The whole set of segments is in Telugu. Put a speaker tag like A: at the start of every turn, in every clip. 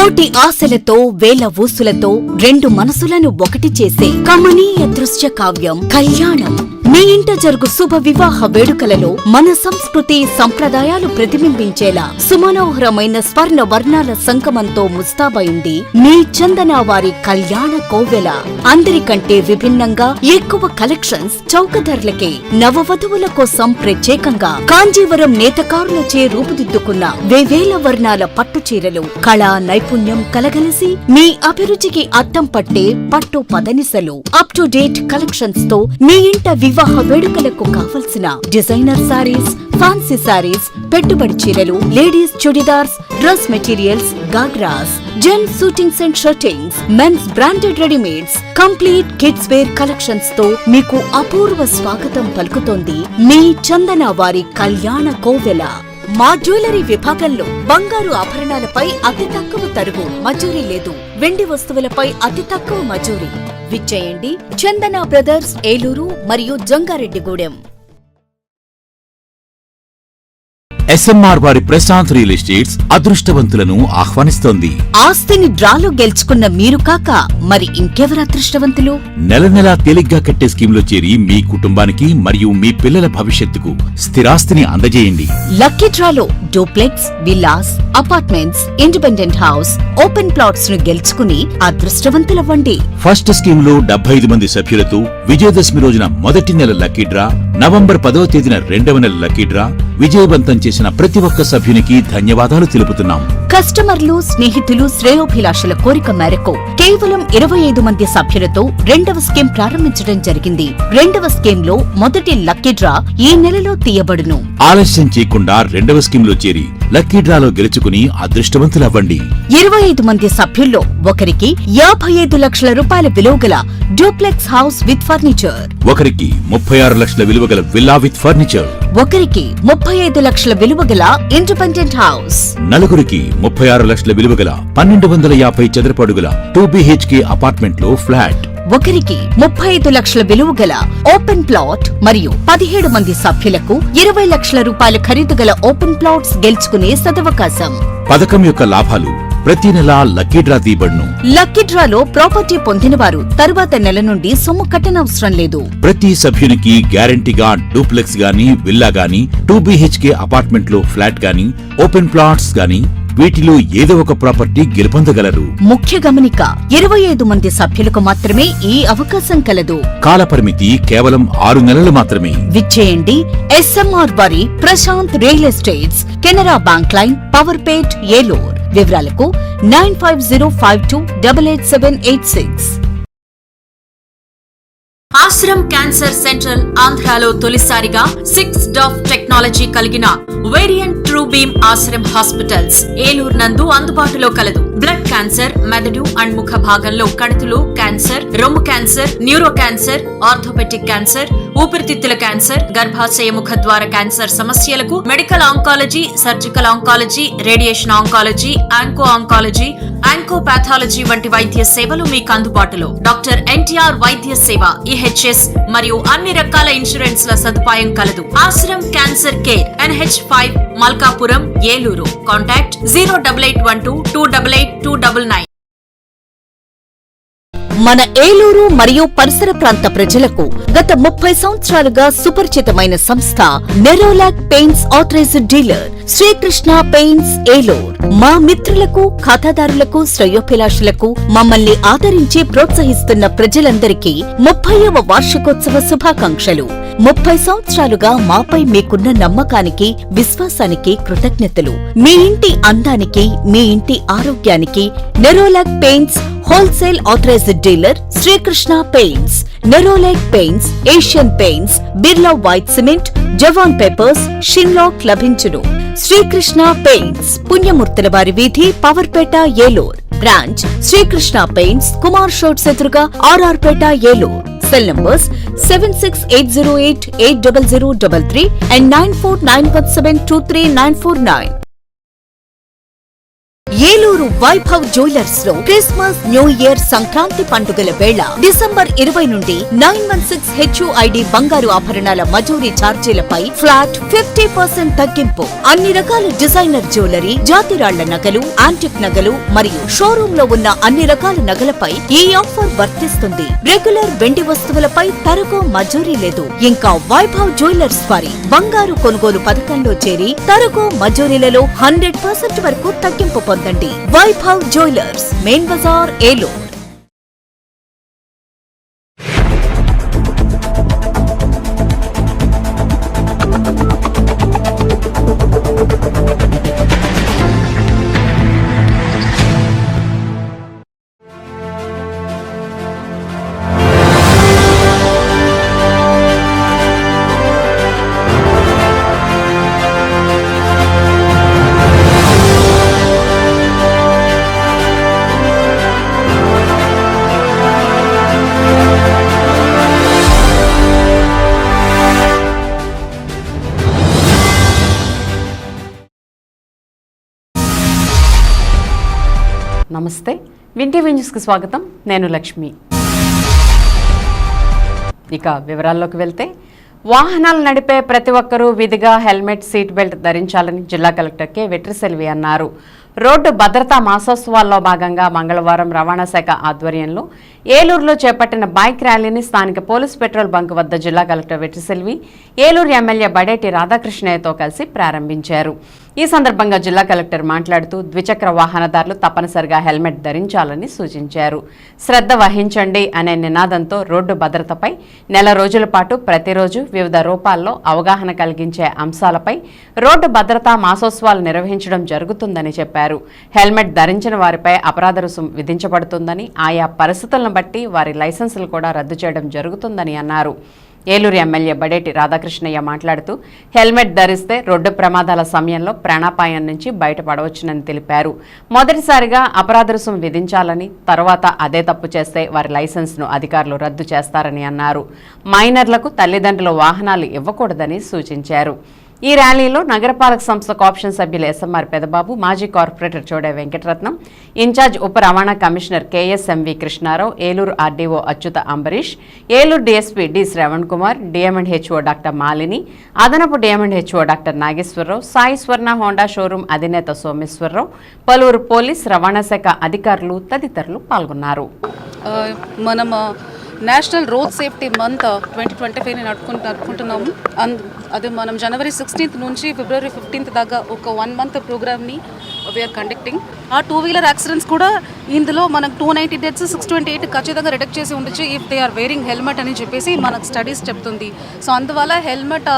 A: కోటి ఆశలతో వేల ఊసులతో రెండు మనసులను ఒకటి చేసే కమనీయ దృశ్య కావ్యం కళ్యాణం. మీ ఇంట జరుగు శుభ వివాహ వేడుకలలో మన సంస్కృతి సంప్రదాయాలు ప్రతిబింబించేలా సుమనోహరమైన స్వర్ణ వర్ణాల సంగమంతో ముస్తాబైంది మీ చందన వారి కళ్యాణ కోవెల. అందరికంటే విభిన్నంగా ఎక్కువ కలెక్షన్స్ చౌక ధరలకే నవవధువుల కోసం ప్రత్యేకంగా కాంజీవరం నేతకారులచే రూపుదిద్దుకున్న వేవేల వర్ణాల పట్టు చీరలు కళా నైపుణ్యం కలగలిసి మీ అభిరుచికి అద్దం పట్టే పట్టు పదనిసలు అప్ టు డేట్ కలెక్షన్స్ తో మీ ఇంట వివాహ వేడుకలకు కావలసిన డిజైనర్ సారీస్, ఫ్యాన్సీ సారీస్, పెట్టుబడి చీరలు, ladies churidars, dress materials, ghagras, gents suitings and shirtings, men's branded readymades, complete kids wear collections తో మీకు అపూర్వ స్వాగతం పలుకుతోంది మీ చందన వారి కళ్యాణ కోవెల. మా జ్యువెలరీ విభాగంలో బంగారు ఆభరణాలపై అతి తక్కువ తరుగు మజూరీ లేదు. వెండి వస్తువులపై అతి తక్కువ మజూరీ. విచ్చేయండి చందన బ్రదర్స్, ఏలూరు మరియు జంగారెడ్డిగూడెం.
B: ఎస్ఎంఆర్ వారి ప్రశాంత్ రియల్ ఎస్టేట్స్ అదృష్టవంతులను ఆహ్వానిస్తోంది.
A: ఆస్తిని డ్రాలో గెలుచుకున్న మీరు కాక మరి ఇంకెవరు అదృష్టవంతులు?
B: నెల నెలా తేలిగ్గా కట్టే స్కీమ్ లో చేరి మీ కుటుంబానికి మరియు మీ పిల్లల భవిష్యత్తుకు స్థిరాస్తిని అందజేయండి.
A: లక్కీ డ్రాలో duplex, villas, apartments, independent house, open plots ను గెలుచుకుని అదృష్టవంతులవ్వండి.
B: ఫస్ట్ స్కీమ్ లో 75 మంది సభ్యులతో విజయదశమి రోజున మొదటి నెల లక్కీ డ్రా, నవంబర్ 10వ తేదీన రెండవ నెల లక్కీ డ్రా విజయవంతం చేసిన ప్రతి ఒక్క సభ్యునికి ధన్యవాదాలు తెలుపుతున్నాం.
A: కస్టమర్లు, స్నేహితులు, శ్రేయోభిలాషుల కోరిక మేరకు కేవలం 25 మంది సభ్యులతో రెండవ స్కీమ్ ప్రారంభించడం జరిగింది. రెండవ స్కీమ్ లో మొదటి లక్కీ డ్రా ఈ నెలలో తీయబడును.
B: ఆలస్యం చేయకుండా రెండవ స్కీమ్ లో చేరి లక్కీ డ్రాలో గెలుచుకుని అదృష్టవంతులవ్వండి.
A: 25 మంది సభ్యుల్లో ఒకరికి 55 లక్షల రూపాయల విలువగల డూప్లెక్స్ హౌస్ విత్ ఫర్నిచర్,
B: ఒకరికి 36 లక్షల విలువగల విల్లా విత్ ఫర్నిచర్,
A: ఒకరికి 35 లక్షల విలువగల ఇండిపెండెంట్ హౌస్,
B: నలుగురికి 36 లక్షల విలువగల 1250 చదరపు అడుగుల 2BHK అపార్ట్మెంట్ లో ఫ్లాట్,
A: ఒకరికి 35 లక్షల విలువగల ఓపెన్ ప్లాట్ మరియు 17 మంది సభ్యులకు 20 లక్షల రూపాయల ఖరీదు గల ఓపెన్ ప్లాట్స్ గెలుచుకునే సదవకాశం.
B: పథకం యొక్క లాభాలు ప్రతి నెలా లక్కీ డ్రా తీయబడును.
A: లక్కీ డ్రాలో ప్రాపర్టీ పొందిన వారు తరువాత నెల నుండి సొమ్ము కట్టనవసరం లేదు.
B: ప్రతి సభ్యునికి గ్యారంటీగా డూప్లెక్స్ గానీ, విల్లా గానీ, 2BHK అపార్ట్మెంట్ లో ఫ్లాట్ గానీ, ఓపెన్ ప్లాట్స్ గానీ వీటిలో ఏదో ఒక ప్రాపర్టీ గెలుపొందగలరు.
A: ముఖ్య గమనిక, 25 మంది సభ్యులకు మాత్రమే ఈ అవకాశం కలదు.
B: కాలపరిమితి కేవలం 6 నెలలు మాత్రమే.
A: విచ్చేయండి ఎస్ఎంఆర్ వారి Prashant real estates, Canara bank line, Powerpet, Eluru. వివరాలకు 9505288786. ఆశ్రమ్ క్యాన్సర్ సెంట్రల్ ఆంధ్రాలో తొలిసారిగా 6 డాఫ్ టెక్నాలజీ కలిగిన variant true beam Ashram hospitals Eluru నందు అందుబాటులో కలదు. బ్లడ్ క్యాన్సర్, మెదడు అండ్ ముఖ భాగంలో కణుతులు క్యాన్సర్, రొమ్ము cancer, neuro cancer, orthopaedic cancer, ఊపిరితిత్తుల క్యాన్సర్, గర్భాశయ ముఖ ద్వార క్యాన్సర్ సమస్యలకు medical oncology, surgical oncology, radiation oncology, onco oncology, oncopathology వంటి వైద్య సేవలు మీకు అందుబాటులో. డాక్టర్ ఎన్టీఆర్ వైద్య సేవ, EHS మరియు అన్ని రకాల ఇన్సూరెన్స్ ల సదుపాయం కలదు. Ashram cancer care, NH5, Malkapuram, Eluru. Contact 08812288299. మన ఏలూరు మరియు పరిసర ప్రాంత ప్రజలకు గత 30 సంవత్సరాలుగా సుపరిచితమైన సంస్థ Nerolac paints authorised dealer Srikrishna paints Eluru. మా మిత్రులకు, ఖాతాదారులకు, శ్రేయోభిలాషులకు మమ్మల్ని ఆదరించి ప్రోత్సహిస్తున్న ప్రజలందరికీ 30వ వార్షికోత్సవ శుభాకాంక్షలు. 30 సంవత్సరాలుగా మాపై మీకున్న నమ్మకానికి, విశ్వాసానికి కృతజ్ఞతలు. మీ ఇంటి అందానికి, మీ ఇంటి ఆరోగ్యానికి Nerolac paints wholesale authorized dealer Srikrishna paints. Nerolac paints, Asian paints, Birla white cement, Jawan papers, Sheenlac లభించును. శ్రీకృష్ణ పెయింట్స్, పుణ్యమూర్తుల వారి వీధి, పవర్పేట, ఏలూరు. బ్రాంచ్ శ్రీకృష్ణ పెయింట్స్, కుమార్ షోట్స్ ఎదురుగా, RR Peta, Eluru. Cell numbers 7680880033 and 9491723949. Eluru Vaibhav jewellers లో క్రిస్మస్, న్యూ ఇయర్, సంక్రాంతి పండుగల వేళ డిసెంబర్ 20 నుండి 916 HUID బంగారు ఆభరణాల మజూరీ ఛార్జీలపై ఫ్లాట్ 50% తగ్గింపు. అన్ని రకాల డిజైనర్ జ్యువెలరీ, జాతిరాళ్ల నగలు, యాంటిక్ నగలు మరియు షోరూమ్ లో ఉన్న అన్ని రకాల నగలపై ఈ ఆఫర్ వర్తిస్తుంది. రెగ్యులర్ వెండి వస్తువులపై తరగో మజూరీ లేదు. ఇంకా వైభవ్ జ్యువెలర్స్ వారి బంగారు కొనుగోలు పథకంలో చేరి తరగో మజూరీలలో 100% వరకు తగ్గింపు పొందండి. వైభవ్ జ్యువెలర్స్, మెయిన్ బజార్, ఏలూరు.
C: నమస్తే, వింటీవీ న్యూస్కి స్వాగతం. నేను లక్ష్మి. ఇక వివరాల్లోకి వెళ్తే, వాహనాలు నడిపే ప్రతి ఒక్కరూ విధిగా హెల్మెట్, సీట్ బెల్ట్ ధరించాలని జిల్లా కలెక్టర్ కె వెట్రిసెల్వి అన్నారు. రోడ్డు భద్రతా మాసోత్సవాల్లో భాగంగా మంగళవారం రవాణా శాఖ ఆధ్వర్యంలో ఏలూరులో చేపట్టిన బైక్ ర్యాలీని స్థానిక పోలీస్ పెట్రోల్ బంక్ వద్ద జిల్లా కలెక్టర్ వెట్రిసెల్వి, ఏలూరు ఎమ్మెల్యే బడేటి రాధాకృష్ణయ్యతో కలిసి ప్రారంభించారు. ఈ సందర్భంగా జిల్లా కలెక్టర్ మాట్లాడుతూ ద్విచక్ర వాహనదారులు తప్పనిసరిగా హెల్మెట్ ధరించాలని సూచించారు. శ్రద్ధ వహించండి అనే నినాదంతో రోడ్డు భద్రతపై నెల రోజుల పాటు ప్రతిరోజు వివిధ రూపాల్లో అవగాహన కలిగించే అంశాలపై రోడ్డు భద్రతా మాసోత్సవాలు నిర్వహించడం జరుగుతుందని చెప్పారు. హెల్మెట్ ధరించిన వారిపై అపరాధ రుసుం విధించబడుతుందని, ఆయా పరిస్థితులను బట్టి వారి లైసెన్సులు కూడా రద్దు చేయడం జరుగుతుందని అన్నారు. ఏలూరు ఎమ్మెల్యే బడేటి రాధాకృష్ణయ్య మాట్లాడుతూ హెల్మెట్ ధరిస్తే రోడ్డు ప్రమాదాల సమయంలో ప్రాణాపాయం నుంచి బయటపడవచ్చునని తెలిపారు. మొదటిసారిగా అపరాధ రుసుం విధించాలని, తర్వాత అదే తప్పు చేస్తే వారి లైసెన్స్ను అధికారులు రద్దు చేస్తారని అన్నారు. మైనర్లకు తల్లిదండ్రులు వాహనాలు ఇవ్వకూడదని సూచించారు. ఈ ర్యాలీలో నగరపాలక సంస్థ కోఆప్షన్ సభ్యులు ఎస్ఎంఆర్ పెదబాబు, మాజీ కార్పొరేటర్ చోడే వెంకటరత్నం, ఇన్ఛార్జ్ ఉప రవాణా commissioner KSMV Krishnarao, Eluru RDO Achyuta Ambarish, Eluru DSP D Shravan Kumar, DM and HO doctor Malini, అదనపు డిఎం&హెచ్ఓ డాక్టర్ నాగేశ్వరరావు, సాయి స్వర్ణ హోండా షోరూం అధినేత సోమేశ్వరరావు, పలువురు పోలీస్, రవాణా శాఖ అధికారులు తదితరులు పాల్గొన్నారు.
D: National road safety month 2025 నడుపుకుంటున్నాము. అది మనం జనవరి 16th నుంచి ఫిబ్రవరి 15th దాకా ఒక 1 month ప్రోగ్రామ్ని వీఆర్ కండక్టింగ్. ఆ 2-wheeler యాక్సిడెంట్స్ కూడా ఇందులో మనకు 290 డెత్స్, 628 ఖచ్చితంగా రిడక్ట్ చేసి ఉండొచ్చు if they are wearing helmet అని చెప్పేసి మనకు స్టడీస్ చెప్తుంది. సో అందువల్ల హెల్మెట్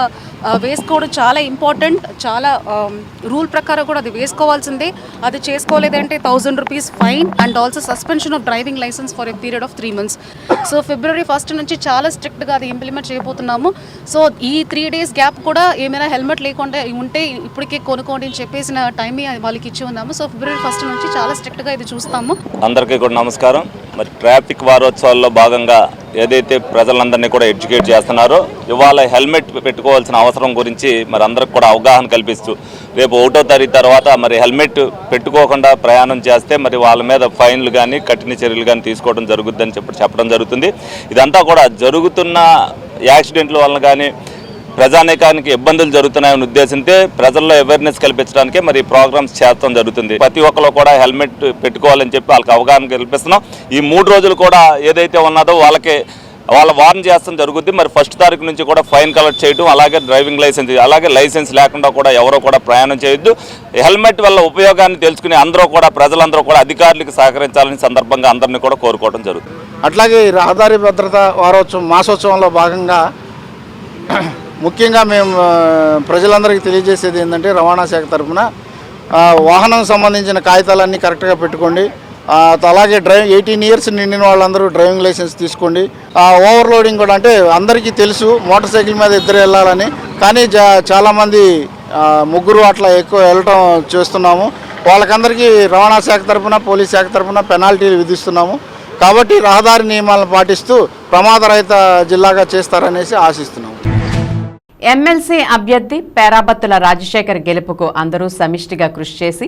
D: వేసుకోవడం చాలా ఇంపార్టెంట్. చాలా రూల్ ప్రకారం కూడా అది వేసుకోవాల్సిందే. అది చేసుకోలేదంటే 1000 rupees fine and also suspension of driving licence for a period of 3 months. So ఫిబ్రవరి 1st నుంచి చాలా స్ట్రిక్ట్గా అది ఇంప్లిమెంట్ చేయబోతున్నాము. సో ఈ 3 days గ్యాప్ కూడా ఏమైనా హెల్మెట్ లేకుండా ఉంటే ఇప్పటికే కొనుక్కోండి అని చెప్పేసిన టైం వాళ్ళకి ఇచ్చి ఉన్నాము. సో ఫిబ్రవరి 1st నుంచి చాలా స్ట్రిక్ట్గా ఇది చూస్తాము.
E: అందరికీ కూడా నమస్కారం. మరి ట్రాఫిక్ వారోత్సవాల్లో భాగంగా ఏదైతే ప్రజలందరినీ కూడా ఎడ్యుకేట్ చేస్తున్నారో, ఇవాళ హెల్మెట్ పెట్టుకోవాల్సిన అవసరం గురించి మరి అందరికి కూడా అవగాహన కల్పిస్తూ, రేపు 1వ తారీఖు తర్వాత మరి హెల్మెట్ పెట్టుకోకుండా ప్రయాణం చేస్తే మరి వాళ్ళ మీద ఫైన్లు కానీ కఠిన చర్యలు కానీ తీసుకోవడం జరుగుద్దని చెప్పడం జరుగుతుంది. ఇదంతా కూడా జరుగుతున్న యాక్సిడెంట్ల వలన కానీ ప్రజానీకానికి ఇబ్బందులు జరుగుతున్నాయనే ఉద్దేశంతో ప్రజల్లో అవేర్నెస్ కల్పించడానికి మరి ప్రోగ్రామ్స్ చేస్తాం జరుగుతుంది. ప్రతి ఒక్కరు కూడా హెల్మెట్ పెట్టుకోవాలని చెప్పి వాళ్ళకి అవగాహన కల్పిస్తున్నాం. ఈ 3 రోజులు కూడా ఏదైతే ఉన్నదో వాళ్ళ వార్న్ చేస్తాం జరుగుద్ది. మరి 1వ తారీఖు నుంచి కూడా ఫైన్ కలెక్ట్ చేయడం, అలాగే డ్రైవింగ్ లైసెన్స్, అలాగే లైసెన్స్ లేకుండా కూడా ఎవరో కూడా ప్రయాణం చేయొద్దు. హెల్మెట్ వల్ల ఉపయోగాన్ని తెలుసుకుని ప్రజలందరూ కూడా అధికారులకు సహకరించాలని సందర్భంగా అందరినీ కూడా కోరుకోవడం జరుగుతుంది.
F: అట్లాగే రహదారి భద్రత మాసోత్సవంలో భాగంగా ముఖ్యంగా మేము ప్రజలందరికీ తెలియజేసేది ఏంటంటే, రవాణా శాఖ తరఫున వాహనం సంబంధించిన కాగితాలన్నీ కరెక్ట్గా పెట్టుకోండి. అలాగే 18 years నిండిన వాళ్ళందరూ డ్రైవింగ్ లైసెన్స్ తీసుకోండి. ఓవర్లోడింగ్ కూడా, అంటే అందరికీ తెలుసు మోటార్ సైకిల్ మీద 2 వెళ్ళాలని, కానీ చాలామంది 3 అట్లా ఎక్కువ వెళ్ళటం చేస్తున్నాము. వాళ్ళకందరికీ రవాణా శాఖ తరఫున, పోలీస్ శాఖ తరఫున పెనాల్టీలు విధిస్తున్నాము. కాబట్టి రహదారి నియమాలను పాటిస్తూ ప్రమాదరహిత జిల్లాగా చేస్తారనేసి ఆశిస్తున్నాము.
C: ఎమ్మెల్సీ అభ్యర్థి పేరాబత్తుల రాజశేఖర్ గెలుపుకు అందరూ సమిష్టిగా కృషి చేసి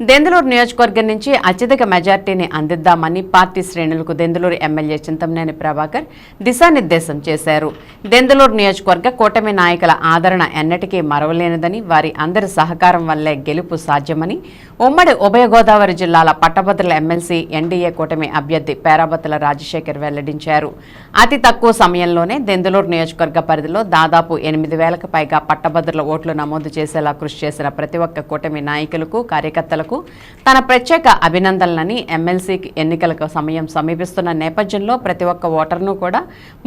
C: దెందులూరు నియోజకవర్గం నుంచి అత్యధిక మెజార్టీని అందిద్దామని పార్టీ శ్రేణులకు దెందులూరు ఎమ్మెల్యే చింతమనేని ప్రభాకర్ దిశానిర్దేశం చేశారు. దెందులూరు నియోజకవర్గ కూటమి నాయకుల ఆదరణ ఎన్నటికీ మరవలేనిదని, వారి అందరి సహకారం వల్లే గెలుపు సాధ్యమని ఉమ్మడి ఉభయ గోదావరి జిల్లాల పట్టభద్రుల ఎమ్మెల్సీ ఎన్డీఏ కూటమి అభ్యర్థి పేరాబత్తుల రాజశేఖర్ వెల్లడించారు. అతి తక్కువ సమయంలోనే దెందులూరు నియోజకవర్గ పరిధిలో దాదాపు 8,000కు పైగా పట్టభద్రుల ఓట్లు నమోదు చేసేలా కృషి చేసిన ప్రతి ఒక్క కూటమి నాయకులకు, కార్యకర్తలకు తన ప్రత్యేక అభినందనలని, ఎమ్మెల్సీ ఎన్నికలకు సమయం సమీపిస్తున్న నేపథ్యంలో ప్రతి ఒక్క ఓటర్ను కూడా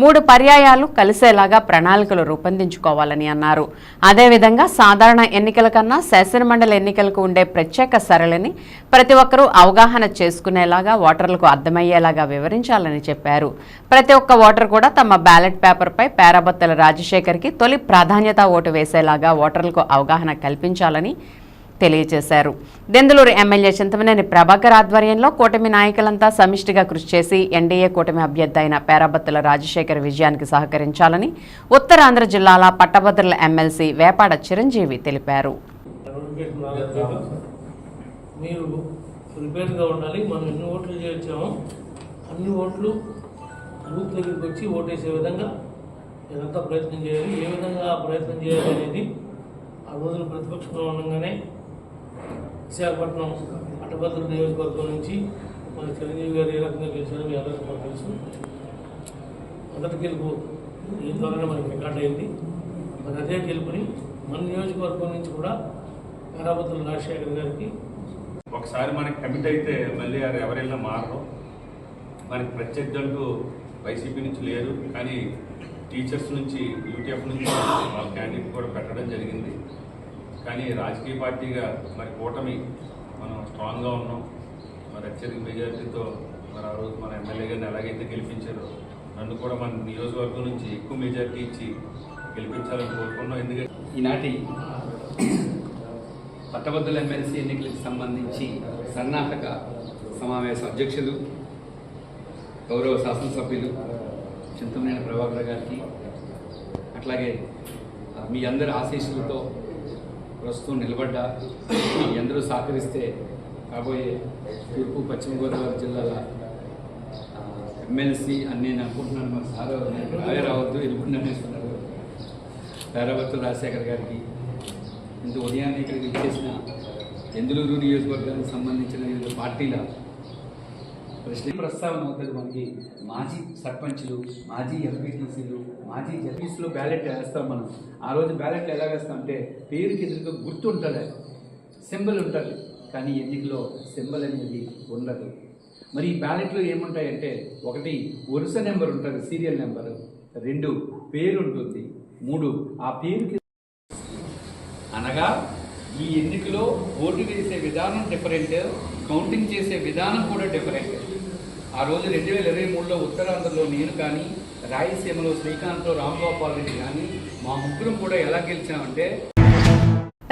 C: 3 పర్యాయాలు కలిసేలాగా ప్రణాళికలు రూపొందించుకోవాలని అన్నారు. అదేవిధంగా సాధారణ ఎన్నికల కన్నా శాసనమండలి ఎన్నికలకు ఉండే ప్రత్యేక సరళిని ప్రతి ఒక్కరూ అవగాహన చేసుకునేలాగా, ఓటర్లకు అర్థమయ్యేలాగా వివరించాలని చెప్పారు. ప్రతి ఒక్క ఓటర్ కూడా తమ బ్యాలెట్ పేపర్పై పేరాబత్తుల రాజశేఖర్కి తొలి ప్రాధాన్యత ఓటు వేసేలాగా ఓటర్లకు అవగాహన కల్పించాలని తెలియజేశారు. దెందులూరు ఎమ్మెల్యే చింతమనేని ప్రభాకర్ ఆధ్వర్యంలో కూటమి నాయకులంతా సమిష్టిగా కృషి చేసి ఎన్డీఏ కూటమి అభ్యర్థి అయిన పేరాబత్తుల రాజశేఖర్ విజయానికి సహకరించాలని ఉత్తరాంధ్ర జిల్లాల పట్టభద్రుల ఎమ్మెల్సీ వేపాడ చిరంజీవి తెలిపారు.
G: మీరు ప్రిపేర్గా ఉండాలి. మనం ఎన్ని ఓట్లు చేయించామో అన్ని ఓట్లు బూత్ దగ్గరికి వచ్చి ఓటేసే విధంగా ఎంత ప్రయత్నం చేయాలి, ఏ విధంగా ప్రయత్నం చేయాలి అనేది ఆ రోజున ప్రతిపక్షంలో ఉండగానే విశాఖపట్నం పట్టభద్రుల నియోజకవర్గం నుంచి మన చిరంజీవి గారు ఏ రకంగా గెలిచారో మీ అందరికీ మనకు తెలుసు. మొదటి గెలుపు ఈ ద్వారానే మనకి రికార్డ్ అయింది. మరి అదే గెలుపుని మన నియోజకవర్గం నుంచి కూడా పేరాబత్తుల రాజశేఖర్ గారికి
H: ఒకసారి మనకి కమిట్ అయితే మళ్ళీ ఎవరైనా మారరు. మనకి ప్రత్యర్థులు వైసీపీ నుంచి లేరు, కానీ టీచర్స్ నుంచి, యూటీఎఫ్ నుంచి వాళ్ళ క్యాండిడేట్ కూడా పెట్టడం జరిగింది. కానీ రాజకీయ పార్టీగా మరి కూటమి మనం స్ట్రాంగ్గా ఉన్నాం. మరి అత్యధిక మెజారిటీతో మరి ఆ రోజు మన ఎమ్మెల్యే గారిని ఎలాగైతే గెలిపించారో నన్ను కూడా మన నియోజకవర్గం నుంచి ఎక్కువ మెజారిటీ ఇచ్చి గెలిపించాలని కోరుకున్నాం. ఎందుకంటే
I: ఈనాటి పట్టభద్రుల ఎమ్మెల్సీ ఎన్నికలకు సంబంధించి సన్నాహక సమావేశ అధ్యక్షులు గౌరవ శాసనసభ్యులు చింతమనేని ప్రభాకర్ గారికి, అట్లాగే మీ అందరి ఆశీస్సులతో ప్రస్తుతం నిలబడ్డా మీ అందరూ సహకరిస్తే కాబోయే తూర్పు పశ్చిమ గోదావరి జిల్లాల ఎమ్మెల్సీ అని నేను అనుకుంటున్నాను. మరి సార్ రావే రావద్దు ఎదుర్కొనేస్తున్నారు. పేరాబత్తుల రాజశేఖర్ గారికి ఇంత ఉదయాన్నే ఇక్కడికి ఇచ్చేసిన దెందులూరు నియోజకవర్గానికి సంబంధించిన వివిధ పార్టీల ప్రస్తావన అవుతుంది. మనకి మాజీ సర్పంచ్లు, మాజీ ఎంపీటీసీలు, మాజీ జడ్పీస్లో బ్యాలెట్ వేస్తాం. మనం ఆ రోజు బ్యాలెట్ ఎలా వేస్తామంటే పేరుకి ఎదురుగా గుర్తు ఉంటుంది, సింబల్ ఉంటుంది, కానీ ఎన్నికలో సింబల్ అనేది ఉండదు. మరి ఈ బ్యాలెట్లో ఏముంటాయంటే, 1 వరుస నెంబర్ ఉంటుంది, సీరియల్ నెంబరు, 2 పేరు ఉంటుంది, 3 ఆ పేరుకి అనగా ఈ ఎన్నికలో ఓటు వేసే విధానం డిఫరెంట్, కౌంటింగ్ చేసే విధానం కూడా డిఫరెంట్. ఆ రోజు 2023లో ఉత్తరాంధ్రలో నేను కానీ, రాయలసీమలో శ్రీకాంత్లో రాంగోపాల్ రెడ్డి కానీ మా ముగ్గురం కూడా ఎలా గెలిచామంటే,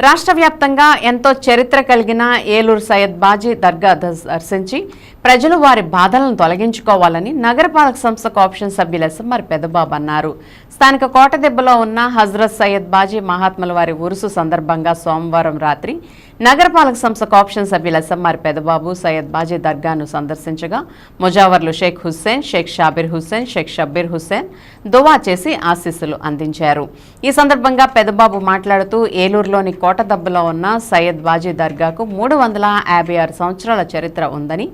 C: రాష్ట్ర వ్యాప్తంగా ఎంతో చరిత్ర కలిగిన ఏలూరు సయ్యద్ బాజీ దర్గా దర్శించి ప్రజలు వారి బాధలను తొలగించుకోవాలని నగరపాలక సంస్థ కోఆప్షన్ సభ్యులు ఎస్ఎంఆర్ పెదబాబు అన్నారు. స్థానిక కోటదెబ్బలో ఉన్న హజ్రత్ సయ్యద్ బాజీ మహాత్ముల వారి ఉరుసు సందర్భంగా సోమవారం రాత్రి నగరపాలక సంస్థ కోఆప్షన్ సభ్యులు ఎస్ఎంఆర్ పెదబాబు సయ్యద్ బాజీ దర్గాను సందర్శించగా ముజావర్లు షేక్ హుస్సేన్, షేక్ షాబిర్ హుస్సేన్, షేక్ షబ్బీర్ హుస్సేన్ దువా చేసి ఆశీస్సులు అందించారు. ఈ సందర్భంగా పెదబాబు మాట్లాడుతూ ఏలూరులోని కోటదెబ్బలో ఉన్న సయ్యద్ బాజీ దర్గాకు 356 సంవత్సరాల చరిత్ర ఉందని,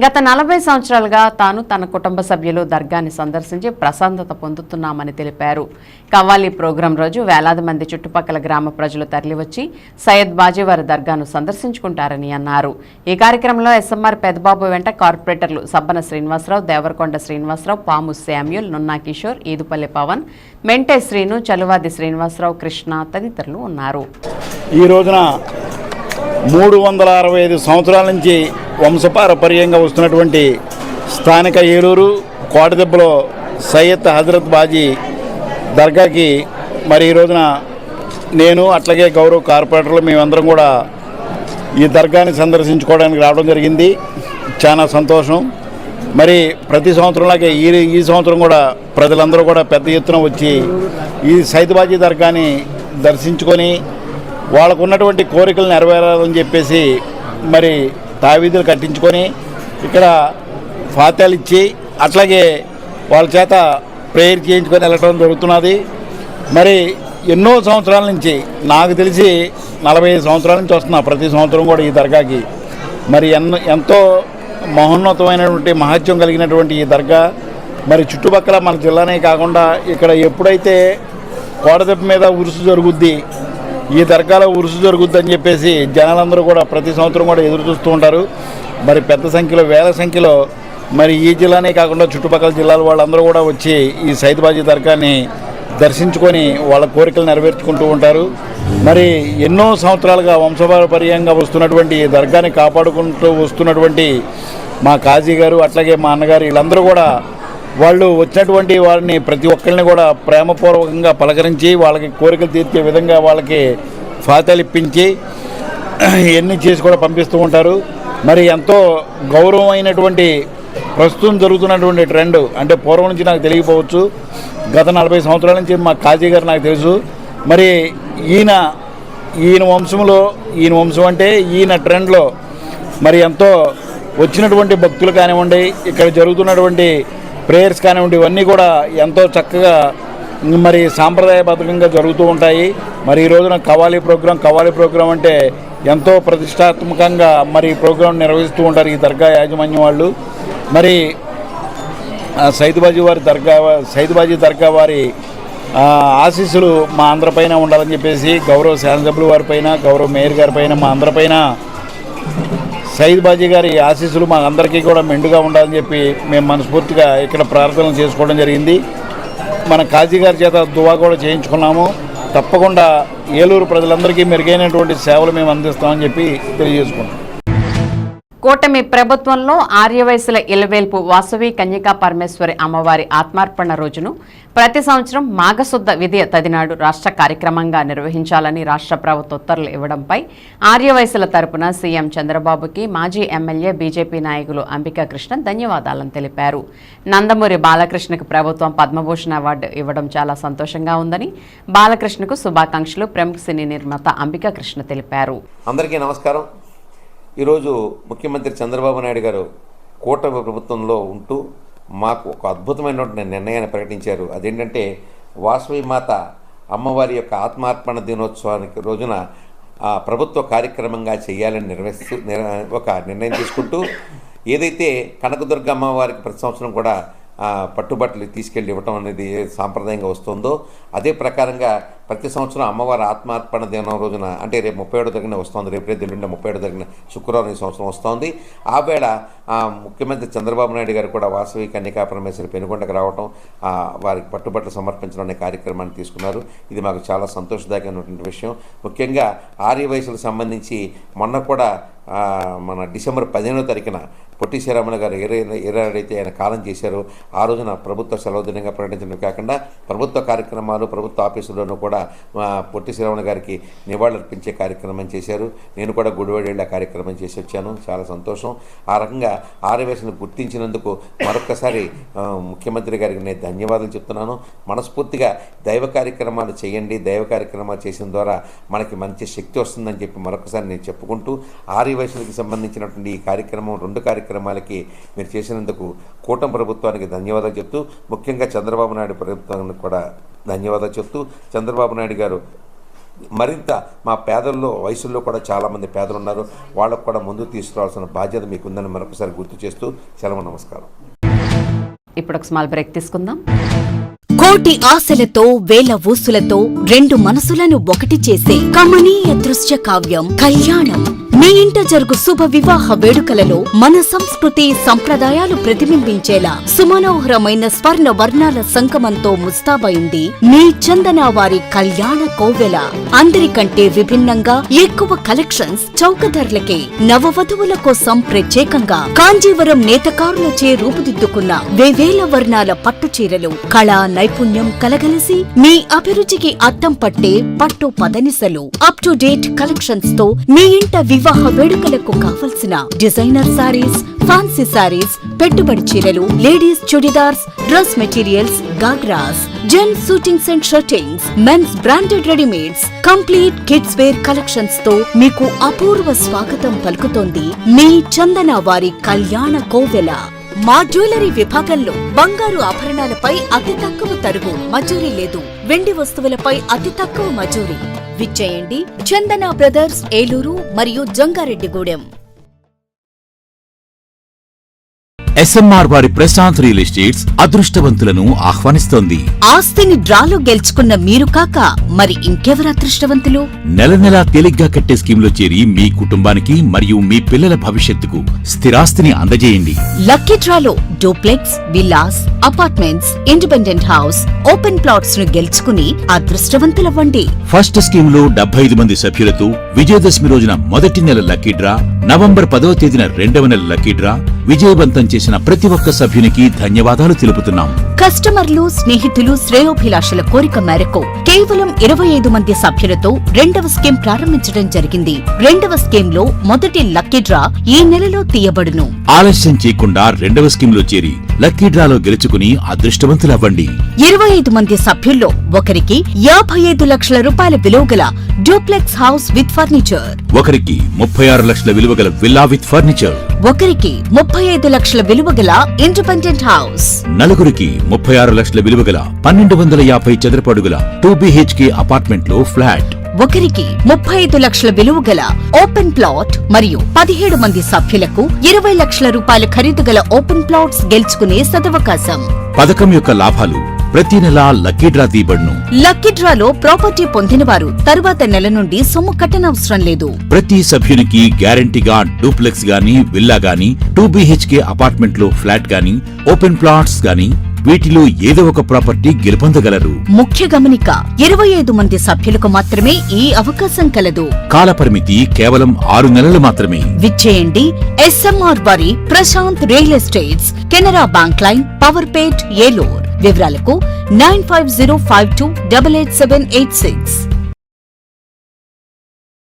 C: గత 40 సంవత్సరాలుగా తాను తన కుటుంబ సభ్యులు దర్గాని సందర్శించి ప్రశాంతత పొందుతున్నామని తెలిపారు. కవ్వాలి ప్రోగ్రాం రోజు వేలాది మంది చుట్టుపక్కల గ్రామ ప్రజలు తరలివచ్చి సయ్యద్ బాజీ వారి దర్గాను సందర్శించుకుంటారని అన్నారు. ఈ కార్యక్రమంలో ఎస్ఎంఆర్ పెదబాబు వెంట కార్పొరేటర్లు సబ్బన శ్రీనివాసరావు, దేవరకొండ శ్రీనివాసరావు, పాము శామ్యూల్, నున్నా కిషోర్, ఈదుపల్లి పవన్, మెంటే శ్రీను, చలువాది శ్రీనివాసరావు, కృష్ణ తదితరులు ఉన్నారు.
F: ఈ రోజున 365 సంవత్సరాల నుంచి వంశపారపర్యంగా వస్తున్నటువంటి స్థానిక ఏలూరు కోటదెబ్బలో సయ్యద్ హజరత్ బాజీ దర్గాకి మరి ఈ రోజున నేను అట్లాగే గౌరవ కార్పొరేటర్లు మేమందరం కూడా ఈ దర్గాని సందర్శించుకోవడానికి రావడం జరిగింది. చాలా సంతోషం. మరి ప్రతి సంవత్సరంలాగే ఈ సంవత్సరం కూడా ప్రజలందరూ కూడా పెద్ద ఎత్తున వచ్చి ఈ సైదుబాజీ దర్గాని దర్శించుకొని వాళ్ళకు ఉన్నటువంటి కోరికలు నెరవేరాలని చెప్పేసి మరి తావీదులు కట్టించుకొని ఇక్కడ ఫాత్యాలు ఇచ్చి అట్లాగే వాళ్ళ చేత ప్రేయర్ చేయించుకొని వెళ్ళటం జరుగుతున్నది. మరి ఎన్నో సంవత్సరాల నుంచి నాకు తెలిసి 45 సంవత్సరాల నుంచి వస్తున్నా ప్రతి సంవత్సరం కూడా ఈ దర్గాకి. మరి ఎంతో మహోన్నతమైనటువంటి మహత్యం కలిగినటువంటి ఈ దర్గా మరి చుట్టుపక్కల మన జిల్లానే కాకుండా ఇక్కడ ఎప్పుడైతే కోడదెప్ప మీద ఉరుసు జరుగుద్ది, ఈ దర్గాలో ఉరుసు జరుగుద్ది అని చెప్పేసి జనాలందరూ కూడా ప్రతి సంవత్సరం కూడా ఎదురు చూస్తూ ఉంటారు. మరి పెద్ద సంఖ్యలో వేల సంఖ్యలో మరి ఈ జిల్లానే కాకుండా చుట్టుపక్కల జిల్లాల వాళ్ళందరూ కూడా వచ్చి ఈ సైదుబాజీ దర్గాని దర్శించుకొని వాళ్ళ కోరికలు నెరవేర్చుకుంటూ ఉంటారు. మరి ఎన్నో సంవత్సరాలుగా వంశపారంపర్యంగా వస్తున్నటువంటి ఈ దర్గాని కాపాడుకుంటూ వస్తున్నటువంటి మా కాజీ గారు అట్లాగే మా అన్నగారు వీళ్ళందరూ కూడా వాళ్ళు వచ్చినటువంటి వారిని ప్రతి ఒక్కరిని కూడా ప్రేమపూర్వకంగా పలకరించి వాళ్ళకి కోరికలు తీర్చే విధంగా వాళ్ళకి ఫాతాలు ఇప్పించి ఇవన్నీ చేసి కూడా పంపిస్తూ ఉంటారు. మరి ఎంతో గౌరవమైనటువంటి ప్రస్తుతం జరుగుతున్నటువంటి ట్రెండ్ అంటే పూర్వం నుంచి నాకు తెలియకపోవచ్చు, గత 40 సంవత్సరాల నుంచి మా కాజీ గారు నాకు తెలుసు. మరి ఈయన వంశం అంటే ఈయన ట్రెండ్లో మరి ఎంతో వచ్చినటువంటి భక్తులు కానివ్వండి, ఇక్కడ జరుగుతున్నటువంటి ప్రేయర్స్ కానివ్వండి, ఇవన్నీ కూడా ఎంతో చక్కగా మరి సాంప్రదాయబద్ధంగా జరుగుతూ ఉంటాయి. మరి ఈ రోజున కవాలి ప్రోగ్రాం అంటే ఎంతో ప్రతిష్టాత్మకంగా మరి ప్రోగ్రాం నిర్వహిస్తూ ఉంటారు ఈ దర్గా యాజమాన్యం వాళ్ళు. మరి సైదుబాజీ దర్గా వారి ఆశీస్సులు మా అందరిపైన ఉండాలని చెప్పేసి గౌరవ శాసనసభ్యుల వారిపైన, గౌరవ మేయర్ గారిపైన, మా అందరిపైన సైదుబాజీ గారి ఆశీస్సులు మా అందరికీ కూడా మెండుగా ఉండాలని చెప్పి మేము మనస్ఫూర్తిగా ఇక్కడ ప్రార్థనలు చేసుకోవడం జరిగింది. మన కాజీ గారి చేత దువా కూడా చేయించుకున్నాము. తప్పకుండా ఏలూరు ప్రజలందరికీ మెరుగైనటువంటి సేవలు మేము అందిస్తామని చెప్పి తెలియజేసుకుంటాం.
C: కూటమి ప్రభుత్వంలో ఆర్యవయసుల ఇలవేల్పు వాసవి కన్యకా పరమేశ్వరి అమ్మవారి ఆత్మార్పణ రోజును ప్రతి సంవత్సరం మాఘశుద్ధ విధియ తదినాడు రాష్ట్ర కార్యక్రమంగా నిర్వహించాలని రాష్ట్ర ప్రభుత్వ ఉత్తర్వులు ఇవ్వడంపై ఆర్యవయసుల తరపున సీఎం చంద్రబాబుకి మాజీ ఎమ్మెల్యే బీజేపీ నాయకులు అంబికా కృష్ణన్ ధన్యవాదాలను తెలిపారు. నందమూరి బాలకృష్ణకు ప్రభుత్వం పద్మభూషణ్ అవార్డు ఇవ్వడం చాలా సంతోషంగా ఉందని బాలకృష్ణకు శుభాకాంక్షలు ప్రముఖ సినీ నిర్మాత అంబికా కృష్ణ తెలిపారు.
J: అందరికీ నమస్కారం. ఈరోజు ముఖ్యమంత్రి చంద్రబాబు నాయుడు గారు కూటమి ప్రభుత్వంలో ఉంటూ మాకు ఒక అద్భుతమైనటువంటి నిర్ణయాన్ని ప్రకటించారు. అదేంటంటే వాసవి మాత అమ్మవారి యొక్క ఆత్మార్పణ దినోత్సవానికి రోజున ప్రభుత్వ కార్యక్రమంగా చేయాలని ఒక నిర్ణయం తీసుకుంటూ ఏదైతే కనకదుర్గ అమ్మవారికి ప్రతి సంవత్సరం కూడా పట్టుబట్టలు తీసుకెళ్ళి ఇవ్వటం అనేది సాంప్రదాయంగా వస్తుందో అదే ప్రకారంగా ప్రతి సంవత్సరం అమ్మవారి ఆత్మార్పణ దినం రోజున అంటే రేపు 37 తారీఖున వస్తుంది, రేపు 37 తారీఖున శుక్రవారం ఈ సంవత్సరం వస్తుంది. ఆ వేళ ముఖ్యమంత్రి చంద్రబాబు నాయుడు గారు కూడా వాసవి కన్యకా పరమేశ్వరి పెనుగొండకు రావటం, వారికి పట్టుబట్టలు సమర్పించడం అనే కార్యక్రమాన్ని తీసుకున్నారు. ఇది మాకు చాలా సంతోషదాయకమైనటువంటి విషయం. ముఖ్యంగా ఆర్యవయసులకు సంబంధించి మొన్న కూడా మన డిసెంబర్ 15వ తారీఖున పొట్టి శ్రీరాములు గారు ఏదైతే ఆయన కాలం చేశారో ఆ రోజున ప్రభుత్వ సెలవు దినంగా ప్రకటించడం కాకుండా ప్రభుత్వ కార్యక్రమాలు ప్రభుత్వ ఆఫీసుల్లోనూ కూడా పొట్టి శ్రీరాములు గారికి నివాళులర్పించే కార్యక్రమం చేశారు. నేను కూడా గుడివాడేళ్ళ కార్యక్రమం చేసి వచ్చాను. చాలా సంతోషం. ఆ రకంగా ఆర్యవయసును గుర్తించినందుకు మరొకసారి ముఖ్యమంత్రి గారికి నేను ధన్యవాదాలు చెప్తున్నాను. మనస్ఫూర్తిగా దైవ కార్యక్రమాలు చేయండి, దైవ కార్యక్రమాలు చేసిన ద్వారా మనకి మంచి శక్తి వస్తుందని చెప్పి మరొకసారి నేను చెప్పుకుంటూ ఆర్యవయసులకు సంబంధించినటువంటి ఈ కార్యక్రమం 2 కార్యక్రమాలకి మీరు చేసినందుకు కూటమి ప్రభుత్వానికి ధన్యవాదాలు చెప్తూ ముఖ్యంగా చంద్రబాబు నాయుడు ప్రభుత్వానికి కూడా ధన్యవాదాలు చెప్తూ చంద్రబాబు నాయుడు గారు మరింత మా పేదల్లో వయసుల్లో కూడా చాలామంది పేదలు ఉన్నారు, వాళ్ళకు కూడా ముందుకు తీసుకురావాల్సిన బాధ్యత మీకుందని మరొకసారి గుర్తు చేస్తూ సెలవు. నమస్కారం.
C: ఇప్పుడు ఒక స్మాల్ బ్రేక్ తీసుకుందాం.
A: కోటి ఆశలతో వేల ఊసులతో 2 మనసులను ఒకటి చేసే కమనీయ దృశ్య కావ్యం కళ్యాణం. మీ ఇంట జరుగు శుభ వివాహ వేడుకలలో మన సంస్కృతి సంప్రదాయాలు ప్రతిబింబించేలా సుమనోహరమైన స్వర్ణ వర్ణాల సంగమంతో ముస్తాబైంది మీ చందన వారి కళ్యాణ కోవెల. అందరికంటే విభిన్నంగా ఎక్కువ కలెక్షన్స్ చౌక ధరలకే నవవధువుల కోసం ప్రత్యేకంగా కాంజీవరం నేతకారులచే రూపుదిద్దుకున్న వేవేల వర్ణాల పట్టు చీరలు కళా నైపుణ్యం కలగలిసి మీ అభిరుచికి అద్దం పట్టే పట్టు పదనిసలు అప్ టు డేట్ కలెక్షన్స్ తో మీ ఇంట వివాహ వేడుక పండగలకు కావలసిన డిజైనర్ సారీస్, ఫ్యాన్సీ సారీస్, పెట్టుబడి చీరలు, ladies churidars, dress materials, ghagras, gents suitings and shirtings, men's branded readymades, complete kids wear collections తో మీకు అపూర్వ స్వాగతం పలుకుతోంది మీ చందన వారి కళ్యాణ కోవెల. మా జ్యువెలరీ విభాగంలో బంగారు ఆభరణాలపై అతి తక్కువ తరుగు, మజూరీ లేదు. వెండి వస్తువులపై అతి తక్కువ మజూరీ. విచ్చేయండి చందన బ్రదర్స్, ఏలూరు మరియు జంగారెడ్డిగూడెం.
B: SMR వారి ప్రశాంత్ రియల్ ఎస్టేట్స్ అదృష్టవంతులను ఆహ్వానిస్తోంది.
A: ఆస్తిని డ్రాలో గెలుచుకున్న మీరు కాక మరి ఇంకెవరు అదృష్టవంతులు?
B: నెల నెలా తేలిగ్గా కట్టే స్కీమ్ లో చేరి మీ కుటుంబానికి మరియు మీ పిల్లల భవిష్యత్తుకు స్థిరాస్తిని అందజేయండి.
A: లక్కీ డ్రాలో duplex, villas, apartments, independent house, open plots ను గెలుచుకుని అదృష్టవంతులవ్వండి.
B: ఫస్ట్ స్కీమ్ లో 75 మంది సభ్యులతో విజయదశమి రోజున మొదటి నెల లక్కీ డ్రా, నవంబర్ 10వ తేదీన రెండవ నెల లక్కీ డ్రా. విజయవంతం చేసిన ప్రతి ఒక్క సభ్యునికి ధన్యవాదాలు తెలుపుతున్నాం.
A: కస్టమర్లు, స్నేహితులు, శ్రేయోభిలాషుల కోరిక మేరకు కేవలం 25 మంది సభ్యులతో రెండవ స్కీమ్ ప్రారంభించడం జరిగింది. రెండవ స్కీమ్ లో మొదటి లక్కీ డ్రా ఈ నెలలో తీయబడును.
B: ఆలస్యం చేయకుండా రెండవ స్కీమ్ లో చేరి లక్కీ డ్రాలో గెలుచుకుని అదృష్టవంతులవ్వండి.
A: 25 మంది సభ్యుల్లో ఒకరికి 55 లక్షల రూపాయల విలువగల డూప్లెక్స్ హౌస్ విత్ ఫర్నిచర్,
B: ఒకరికి 36 లక్షల విలువగల విల్లా విత్ ఫర్నిచర్,
A: ఒకరికి 35 లక్షల విలువగల ఇండిపెండెంట్ హౌస్,
B: నలుగురికి 36 లక్షల విలువగల 1250 చదరపు అడుగుల 2 BHK అపార్ట్మెంట్ లో ఫ్లాట్,
A: ఒకరికి 35 లక్షల విలువగల ఓపెన్ ప్లాట్ మరియు 17 మంది సభ్యులకు 20 లక్షల రూపాయల ఖరీదు గల ఓపెన్ ప్లాట్స్ గెలుచుకునే సదవకాశం.
B: పథకం యొక్క లాభాలు ప్రతి నెలా లక్కీ డ్రా తీయబడును.
A: లక్కీ డ్రాలో ప్రాపర్టీ పొందినవారు తరువాత నెల నుండి సొమ్ము కట్టనవసరం లేదు.
B: ప్రతి సభ్యునికి గ్యారంటీగా డూప్లెక్స్ గానీ, విల్లా గానీ, 2 BHK అపార్ట్మెంట్ లో ఫ్లాట్ గానీ, ఓపెన్ ప్లాట్స్ గానీ వీటిలో ఏదో ఒక ప్రాపర్టీ గెలుపొందగలరు.
A: ముఖ్య గమనిక, 25 మంది సభ్యులకు మాత్రమే ఈ అవకాశం కలదు.
B: కాలపరిమితి కేవలం 6 నెలలు మాత్రమే.
A: విచ్చేయండి SMR వారి Prashant real estates, Canara bank line, Powerpet, Eluru. వివరాలకు 9505288786.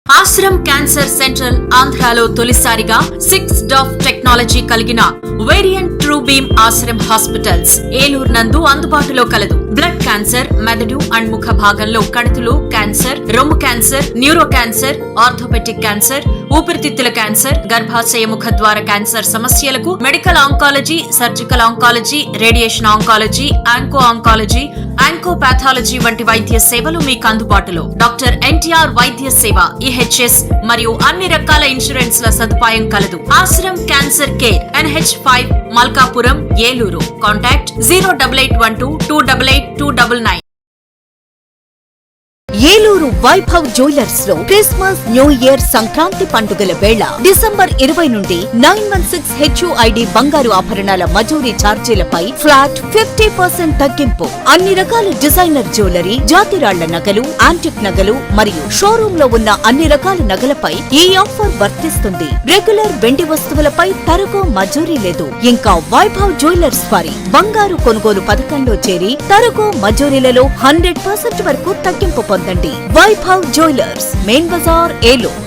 A: ఆశ్రమ్ క్యాన్సర్ సెంటర్ ఆంధ్రాలో తొలిసారిగా 6 DOF టెక్నాలజీ కలిగిన variant true beam Ashram hospitals Eluru నందు అందుబాటులో కలదు. బ్లడ్ క్యాన్సర్, మెదడు అండ్ ముఖ భాగంలో కణితులు క్యాన్సర్, రొమ్ము cancer, neuro cancer, orthopaedic cancer, ఊపిరితిత్తుల క్యాన్సర్, గర్భాశయ ముఖ ద్వార క్యాన్సర్ సమస్యలకు medical oncology, surgical oncology, radiation oncology, onco oncology, oncopathology వంటి వైద్య సేవలు మీకు అందుబాటులో. డాక్టర్ NTR వైద్య సేవ, EHS మరియు అన్ని రకాల ఇన్సూరెన్స్ ల సదుపాయం కలదు. Ashram cancer care, NH5, Malkapuram, Eluru. Contact 08812288299. Eluru Vaibhav jewellers లో క్రిస్మస్, న్యూ ఇయర్, సంక్రాంతి పండుగల వేళ డిసెంబర్ 20 నుండి 916 HUID బంగారు ఆభరణాల మజూరీ ఛార్జీలపై ఫ్లాట్ 50% తగ్గింపు. అన్ని రకాల డిజైనర్ జ్యువెలరీ, జాతిరాళ్ల నగలు, యాంటిక్ నగలు మరియు షోరూమ్ లో ఉన్న అన్ని రకాల నగలపై ఈ ఆఫర్ వర్తిస్తుంది. రెగ్యులర్ వెండి వస్తువులపై తరుగు, మజూరీ లేదు. ఇంకా వైభవ్ జ్యువెలర్స్ వారి బంగారు కొనుగోలు పథకంలో చేరి తరుగు, మజూరీలలో 100% వరకు తగ్గింపు పొందండి. వైభవ్ జ్యువెలర్స్, మెయిన్ బజార్, ఏలూరు.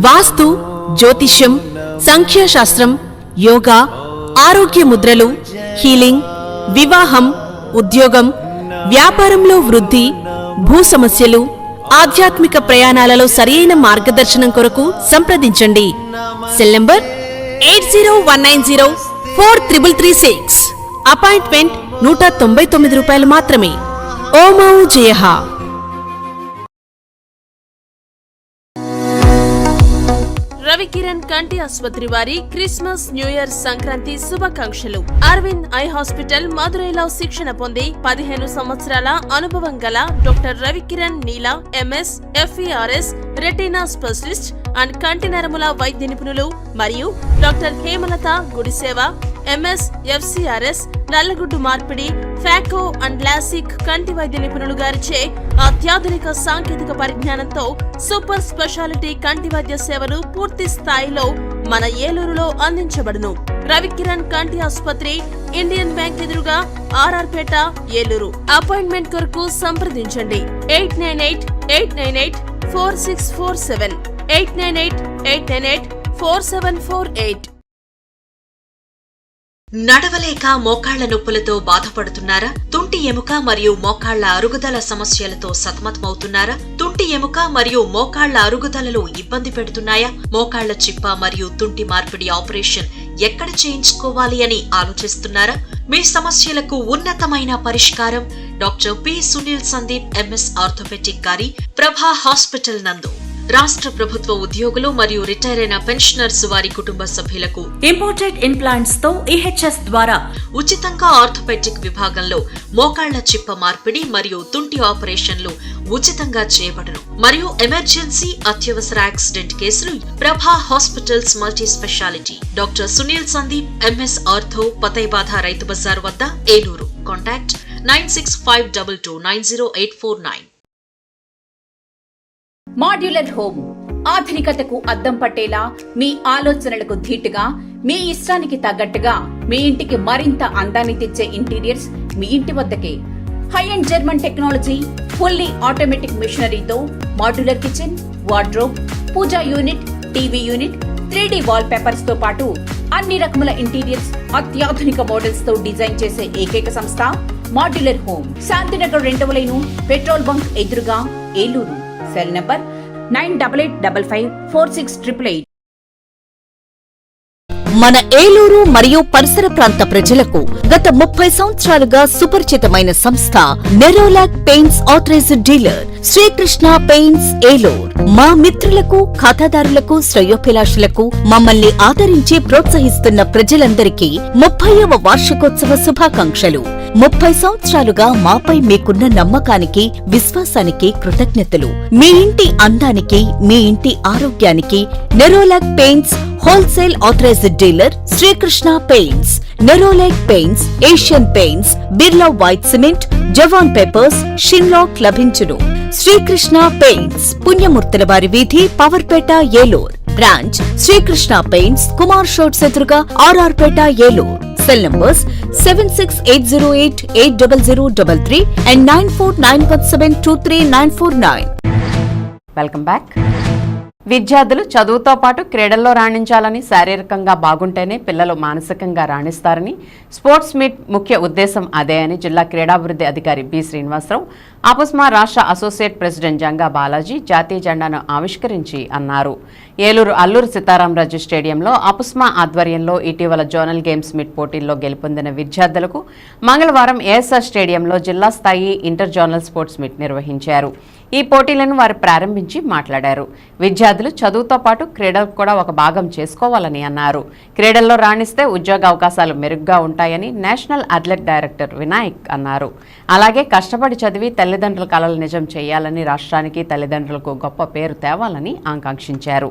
A: వాస్తు, జ్యోతిష్యం, సంఖ్యాశాస్త్రం, యోగా, ఆరోగ్య ముద్రలు, హీలింగ్, వివాహం, ఉద్యోగం, వ్యాపారంలో వృద్ధి, భూ సమస్యలు, ఆధ్యాత్మిక ప్రయాణాలలో సరియైన మార్గదర్శనం కొరకు సంప్రదించండి. Cell number 8019043336. అపాయింట్మెంట్ 199 రూపాయలు మాత్రమే. ఓమౌ జయహ.
K: రవికిరణ్ కంటి ఆసుపత్రి వారి క్రిస్మస్, న్యూ ఇయర్, సంక్రాంతి శుభాకాంక్షలు. అరవింద్ ఐ హాస్పిటల్ మదురైలో శిక్షణ పొంది 15 సంవత్సరాల అనుభవం గల doctor Ravikiran Neela MS, FERS, retina specialist and కంటి నరముల వైద్య నిపుణులు మరియు doctor Hemalatha Gudiseva MS, FCRS, నల్లగుడ్డు మార్పిడి, ఫ్యాకో అండ్ లాసిక్ కంటి వైద్య నిపుణులు గారిచే అత్యాధునిక సాంకేతిక పరిజ్ఞానంతో సూపర్ స్పెషాలిటీ కంటి వైద్య సేవలు పూర్తి స్థాయిలో మన ఏలూరులో అందించబడును. రవికిరణ్ కంటి ఆసుపత్రి, ఇండియన్ బ్యాంక్ ఎదురుగా, RR పేట, ఏలూరు. అపాయింట్మెంట్ కొరకు సంప్రదించండి 898-898 4647 898-898-4748.
A: నడవలేక మోకాళ్ల నొప్పులతో బాధపడుతున్నారా? తుంటి ఎముక మరియు మోకాళ్ల అరుగుదల సమస్యలతో సతమతమవుతున్నారా? తుంటి ఎముక మరియు మోకాళ్ల అరుగుదలలో ఇబ్బంది పెడుతున్నాయా? మోకాళ్ల చిప్ప మరియు తుంటి మార్పిడి ఆపరేషన్ ఎక్కడ చేయించుకోవాలి అని ఆలోచిస్తున్నారా? మీ సమస్యలకు ఉన్నతమైన పరిష్కారం doctor P Sunil Sandeep MS orthopaedic గారి ప్రభా హాస్పిటల్ నందు. రాష్ట్ర ప్రభుత్వ ఉద్యోగులు మరియు రిటైర్ అయిన పెన్షనర్స్ వారి కుటుంబ సభ్యులకు ఇంపోర్టెడ్ ఇంప్లాంట్స్ తో ఈహెచ్ఎస్ ద్వారా ఉచితంగా ఆర్థోపెడిక్ విభాగంలో మోకాళ్ల చిప్ప మార్పిడి మరియు తుంటి ఆపరేషన్లు ఉచితంగా చేయబడును. మరియు ఎమర్జెన్సీ అత్యవసర యాక్సిడెంట్ కేసులు Prabha hospitals multi speciality doctor Sunil Sandeep MS ortho పతైబాధ రైతు బజార్ వద్ద ఏలూరు. కాంటాక్ట్ 9652290849.
L: మాడ్యులర్ హోమ్ ఆధునికతకు అద్దం పట్టేలా, మీ ఆలోచనలకు ధీటుగా, మీ ఇష్టానికి తగ్గట్టుగా మీ ఇంటికి మరింత అందాన్ని తెచ్చే ఇంటీరియర్స్ మీ ఇంటి వద్దకే. High end German technology, fully automatic మిషనరీతో modular kitchen, wardrobe, puja unit, TV unit, 3D wall papers తో పాటు అన్ని రకముల ఇంటీరియర్స్ అత్యాధునిక మోడల్స్ తో డిజైన్ చేసే ఏకైక సంస్థ మాడ్యులర్ హోమ్. శాంతినగర్ 2వ లైను, పెట్రోల్ బంక్ ఎదురుగా, ఏలూరు. Cell number 9855546888.
A: మన ఏలూరు మరియు పరిసర ప్రాంత ప్రజలకు గత 30 సంవత్సరాలుగా సుపరిచితమైన సంస్థ Nerolac paints authorised dealer Srikrishna paints Eluru. మా మిత్రులకు, ఖాతాదారులకు, శ్రేయోభిలాషులకు మమ్మల్ని ఆదరించి ప్రోత్సహిస్తున్న ప్రజలందరికీ 30వ వార్షికోత్సవ శుభాకాంక్షలు. 30 సంవత్సరాలుగా మాపై మీకున్న నమ్మకానికి, విశ్వాసానికి కృతజ్ఞతలు. మీ ఇంటి అందానికి, మీ ఇంటి ఆరోగ్యానికి Nerolac paints wholesale authorized dealer Srikrishna paints. Nerolac paints, Asian paints, Birla white cement, Jawan papers, Sheenlac లభించును. శ్రీకృష్ణ పెయింట్స్, పుణ్యమూర్తుల వారి వీధి, పవర్పేట, ఏలూరు. బ్రాంచ్ శ్రీకృష్ణ పెయింట్స్, కుమార్ షోట్స్ ఎదురుగా, RR Peta, Eluru. Cell numbers 7680880033 and 9491723949.
C: Welcome back. విద్యార్థులు చదువుతో పాటు క్రీడల్లో రాణించాలని, శారీరకంగా బాగుంటేనే పిల్లలు మానసికంగా రాణిస్తారని, స్పోర్ట్స్ మీట్ ముఖ్య ఉద్దేశం అదే అని జిల్లా క్రీడాభివృద్ధి అధికారి బి శ్రీనివాసరావు, ఆపుస్మా రాష్ట్ర అసోసియేట్ ప్రెసిడెంట్ జంగా బాలాజీ జాతీయ జెండాను ఆవిష్కరించి అన్నారు. ఏలూరు అల్లూరు సీతారామరాజు స్టేడియంలో ఆపుస్మా ఆధ్వర్యంలో ఇటీవల జోనల్ గేమ్స్ మీట్ పోటీల్లో గెలుపొందిన విద్యార్థులకు మంగళవారం ఏఎస్ఆర్ స్టేడియంలో జిల్లా స్థాయి ఇంటర్ జోనల్ స్పోర్ట్స్ మీట్ నిర్వహించారు. ఈ పోటీలను వారు ప్రారంభించి మాట్లాడారు. విద్యార్థులు చదువుతో పాటు క్రీడలకు కూడా ఒక భాగం చేసుకోవాలని అన్నారు. క్రీడల్లో రాణిస్తే ఉద్యోగ అవకాశాలు మెరుగ్గా ఉంటాయని నేషనల్ అథ్లెట్ డైరెక్టర్ వినాయక్ అన్నారు. అలాగే కష్టపడి చదివి తల్లిదండ్రుల కలలు నిజం చేయాలని, రాష్ట్రానికి, తల్లిదండ్రులకు గొప్ప పేరు తేవాలని ఆకాంక్షించారు.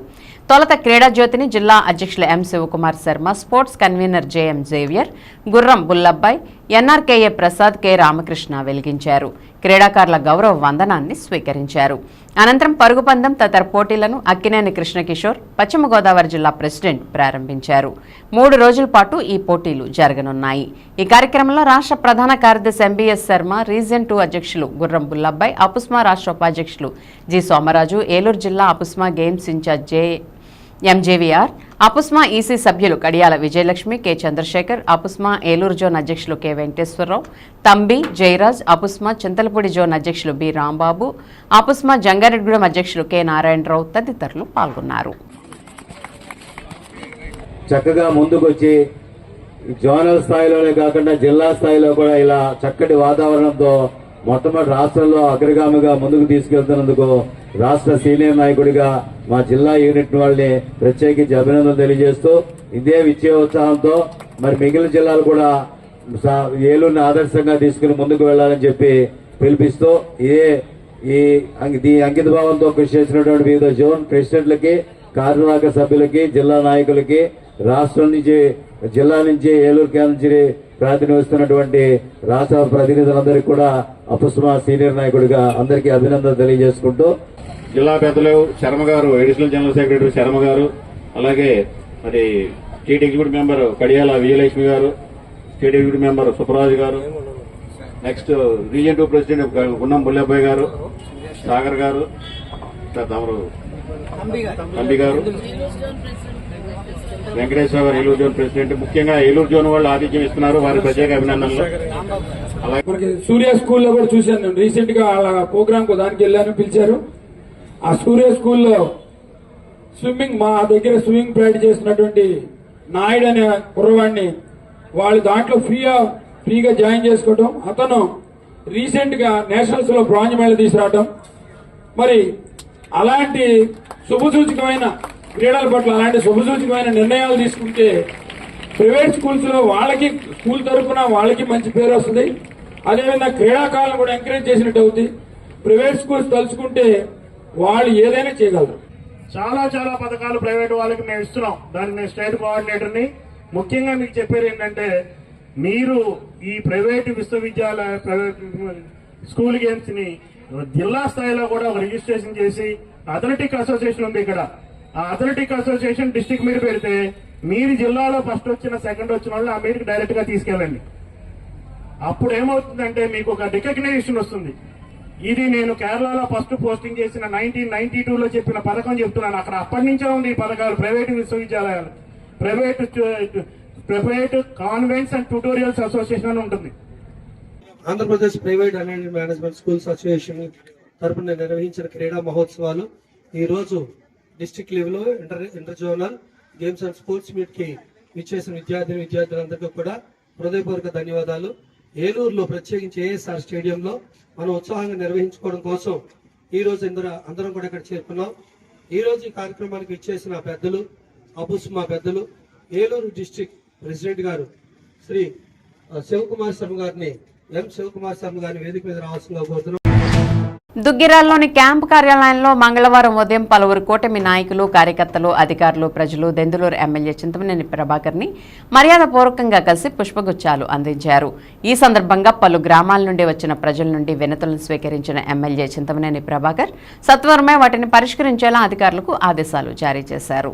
C: తొలుత క్రీడా జ్యోతిని జిల్లా అధ్యక్షులు M Shivakumar Sharma, sports convener JM Xavier, Gurram Bullabbai, NRKA Prasad, K Ramakrishna వెలిగించారు. క్రీడాకారుల గౌరవ వందనాన్ని స్వీకరించారు. అనంతరం పరుగు పందెం తదితర పోటీలను అక్కినేని కృష్ణకిషోర్, పశ్చిమ గోదావరి జిల్లా ప్రెసిడెంట్ ప్రారంభించారు. 3 రోజుల పాటు ఈ పోటీలు జరగనున్నాయి. ఈ కార్యక్రమంలో రాష్ట్ర ప్రధాన కార్యదర్శి ఎంబీఎస్ శర్మ, రీజియన్ 2 అధ్యక్షులు గుర్రం బుల్లబ్బాయ్, అపుస్మా రాష్ట్ర ఉపాధ్యక్షులు జి సోమరాజు, ఏలూరు జిల్లా అపుస్మా గేమ్స్ ఇన్ఛార్జ్ ఎంజేవీఆర్, అపుస్మా ఈసీ సభ్యులు కడియాల విజయలక్ష్మి, కె చంద్రశేఖర్, అపుస్మా ఏలూరు జోన్ అధ్యక్షులు కె వెంకటేశ్వరరావు, తంబి జయరాజ్, అపుస్మా చింతలపూడి జోన్ అధ్యక్షులు బి రాంబాబు, అపుస్మా జంగారెడ్డిగూడెం అధ్యక్షులు కె నారాయణరావు తదితరులు పాల్గొన్నారు.
M: చక్కగా ముందుకొచ్చి జోనల్ స్థాయిలోనే కాకుండా జిల్లా స్థాయిలో కూడా ఇలా చక్కటి వాతావరణంతో మొట్టమొదటి రాష్ట్రంలో అగ్రగామిగా ముందుకు తీసుకెళ్తున్నందుకు రాష్ట్ర సీనియర్ నాయకుడిగా మా జిల్లా యూనిట్ వాళ్ళని ప్రత్యేకించి అభినందనలు తెలియజేస్తూ, ఇదే విజయోత్సాహంతో మరి మిగిలిన జిల్లాలు కూడా ఏలూరుని ఆదర్శంగా తీసుకుని ముందుకు వెళ్లాలని చెప్పి పిలిపిస్తూ, ఈ అంకిత భావంతో కృషి చేసినటువంటి వివిధ జోన్ ప్రెసిడెంట్లకి, కార్యనిర్వాహక సభ్యులకి, జిల్లా నాయకులకి, రాష్ట్రం నుంచి, జిల్లా నుంచి, ఏలూరు కేంద్రం నుంచి ప్రాతినిధిస్తున్నటువంటి రాష్ట్ర ప్రతినిధులందరికీ కూడా అపుస్మా సీనియర్ నాయకుడిగా అందరికీ అభినందనలు తెలియజేసుకుంటూ,
H: జిల్లా పెద్దలు శర్మ గారు, అడిషనల్ జనరల్ సెక్రటరీ శర్మ గారు, అలాగే మరి స్టేట్ ఎగ్జిక్యూటివ్ మెంబర్ కడియాల విజయలక్ష్మి గారు, స్టేట్ ఎగ్జిక్యూటివ్ మెంబర్ సుబ్బరాజు గారు, నెక్స్ట్ రీజియన్ 2 ప్రెసిడెంట్ గున్నం బుల్లబ్బాయి గారు, సాగర్ గారు,
M: తమరు అంబి గారు, వెంకటేశ్వర గారు ఏలూరు జోన్ ప్రెసిడెంట్. ముఖ్యంగా ఏలూరు జోన్ వాళ్ళు ఆతిథ్యం ఇస్తున్నారు, వారి ప్రత్యేక అభినందనలు.
I: అలాగే సూర్య స్కూల్లో కూడా చూశాను నేను రీసెంట్ గా అలా ప్రోగ్రామ్ కు దానికి వెళ్ళాను, పిలిచారు. ఆ సూర్య స్కూల్లో స్విమ్మింగ్ మా దగ్గర స్విమ్మింగ్ ప్రాక్టీస్ చేస్తున్నటువంటి నాయుడు అనే కుర్రవాడిని వాళ్ళు దాంట్లో ఫ్రీగా జాయిన్ చేసుకోవటం, అతను రీసెంట్ గా నేషనల్స్ లో బ్రాంజ్ మెడల్ తీసుకురావటం. మరి అలాంటి శుభసూచకమైన క్రీడల పట్ల అలాంటి శుభసూచకమైన నిర్ణయాలు తీసుకుంటే ప్రైవేట్ స్కూల్స్ లో వాళ్ళకి స్కూల్ తరఫున వాళ్ళకి మంచి పేరు వస్తుంది. అదేవిధంగా క్రీడాకారులను కూడా ఎంకరేజ్ చేసినట్టు అవుతుంది. ప్రైవేట్ స్కూల్స్ తలుచుకుంటే వాళ్ళు ఏదైనా చేయగలరు.
M: చాలా చాలా పథకాలు ప్రైవేట్ వాళ్ళకి మేము ఇస్తున్నాం. దానికి నేను స్టేట్ కోఆర్డినేటర్ని. ముఖ్యంగా మీకు చెప్పేది ఏంటంటే, మీరు ఈ ప్రైవేటు విశ్వవిద్యాలయ ప్రైవేట్ స్కూల్ గేమ్స్ ని జిల్లా స్థాయిలో కూడా రిజిస్ట్రేషన్ చేసి అథ్లెటిక్ అసోసియేషన్ ఉంది ఇక్కడ. ఆ అథ్లెటిక్ అసోసియేషన్ డిస్ట్రిక్ట్ మీరు పెడితే మీరు జిల్లాలో ఫస్ట్ వచ్చిన సెకండ్ వచ్చిన వాళ్ళు ఆ మీదకి డైరెక్ట్ గా తీసుకెళ్ళండి. అప్పుడు ఏమవుతుందంటే మీకు ఒక రికగ్నైజేషన్ వస్తుంది. ఇది నేను కేరళలో ఫస్ట్ పోస్టింగ్ చేసిన 1992లో చెప్పిన పథకం చెప్తున్నాను. అక్కడ అప్పటి నుంచే ఉంది ఈ పథకాలు. ప్రైవేటు విశ్వవిద్యాలయాలు, private convents and tutorials association అని ఉంటుంది.
N: Andhra Pradesh private and management schools association తరపున నిర్వహించిన క్రీడా మహోత్సవాలు ఈ రోజు డిస్ట్రిక్ట్ లెవెల్లో inter zonal games and sports meet కి విచ్చేసిన విద్యార్థులందరికీ కూడా హృదయపూర్వక ధన్యవాదాలు. ఏలూరులో ప్రత్యేకించి ఏఎస్ఆర్ స్టేడియంలో మనం ఉత్సాహంగా నిర్వహించుకోవడం కోసం ఈ రోజు అందరం కూడా ఇక్కడ చేరుకున్నాం. ఈ రోజు ఈ కార్యక్రమానికి విచ్చేసిన పెద్దలు, అబుస్మా పెద్దలు, ఏలూరు డిస్ట్రిక్ట్ ప్రెసిడెంట్ గారు శ్రీ శివకుమార్ శర్మ గారిని వేదిక మీద రావాల్సిందిగా కోరుతున్నాం.
C: దుగ్గిరాల్లోని క్యాంపు కార్యాలయంలో మంగళవారం ఉదయం పలువురు కూటమి నాయకులు, కార్యకర్తలు, అధికారులు, ప్రజలు దెందులూరు ఎమ్మెల్యే చింతమనేని ప్రభాకర్ ని మర్యాదపూర్వకంగా కలిసి పుష్పగుచ్చాలు అందించారు. ఈ సందర్భంగా పలు గ్రామాల నుండి వచ్చిన ప్రజల నుండి వినతులను స్వీకరించిన ఎమ్మెల్యే చింతమనేని ప్రభాకర్ సత్వరమే వాటిని పరిష్కరించేలా అధికారులకు ఆదేశాలు జారీ చేశారు.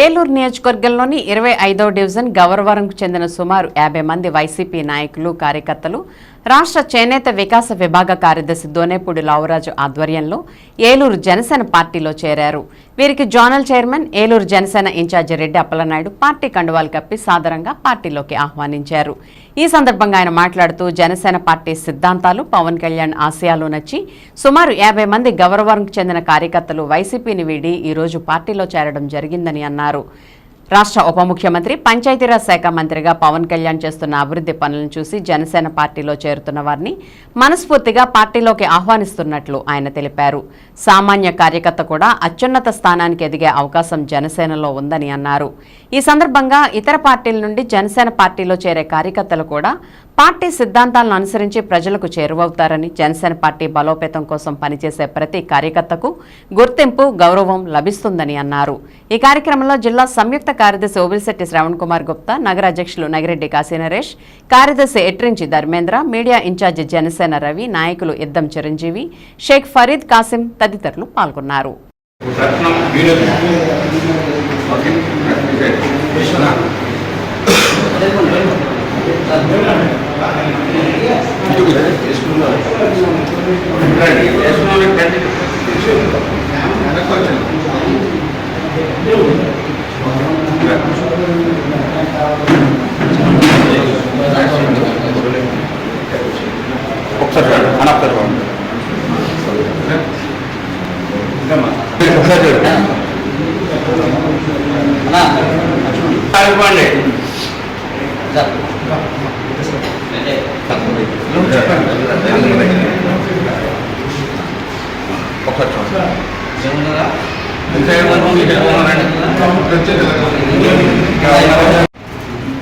C: ఏలూరు నియోజకవర్గంలోని 25వ డివిజన్ గవర్వరంకు చెందిన సుమారు 50 మంది వైసీపీ నాయకులు కార్యకర్తలు రాష్ట్ర చేనేత వికాస విభాగ కార్యదర్శి దోనేపూడి లావురాజు ఆధ్వర్యంలో ఏలూరు జనసేన పార్టీలో చేరారు. వీరికి zonal chairman Eluru Janasena incharge Reddy Appalanaidu party కండువాలు కప్పి సాదరంగా పార్టీలోకి ఆహ్వానించారు. ఈ సందర్భంగా ఆయన మాట్లాడుతూ జనసేన పార్టీ సిద్ధాంతాలు, పవన్ కళ్యాణ్ ఆశయాలు నచ్చి సుమారు 50 మంది గవర్వరంకు చెందిన కార్యకర్తలు వైసీపీని వీడి ఈరోజు పార్టీలో చేరడం జరిగిందని అన్నారు. రాష్ట్ర ఉప ముఖ్యమంత్రి పంచాయతీరాజ్ శాఖ మంత్రిగా పవన్ కళ్యాణ్ చేస్తున్న అభివృద్ధి పనులను చూసి జనసేన పార్టీలో చేరుతున్న వారిని మనస్ఫూర్తిగా పార్టీలోకి ఆహ్వానిస్తున్నట్లు ఆయన తెలిపారు. సామాన్య కార్యకర్త కూడా అత్యున్నత స్థానానికి ఎదిగే అవకాశం జనసేనలో ఉందని అన్నారు. ఈ సందర్భంగా ఇతర పార్టీల నుండి జనసేన పార్టీలో చేరే కార్యకర్తలు కూడా పార్టీ సిద్ధాంతాలను అనుసరించి ప్రజలకు చేరువవుతారని, జనసేన పార్టీ బలోపేతం కోసం పనిచేసే ప్రతి కార్యకర్తకు గుర్తింపు, గౌరవం లభిస్తుందని అన్నారు. ఈ కార్యక్రమంలో జిల్లా సంయుక్త కార్యదర్శి ఓబిలిశెట్టి శ్రవణ్ కుమార్ గుప్తా, నగర అధ్యక్షులు నగిరెడ్డి కాశీనరేష్, కార్యదర్శి ఎట్రించి ధర్మేంద్ర, మీడియా ఇన్ఛార్జి జనసేన రవి, నాయకులు ఇద్దం చిరంజీవి, షేక్ ఫరీద్ కాసిం తదితరులు పాల్గొన్నారు.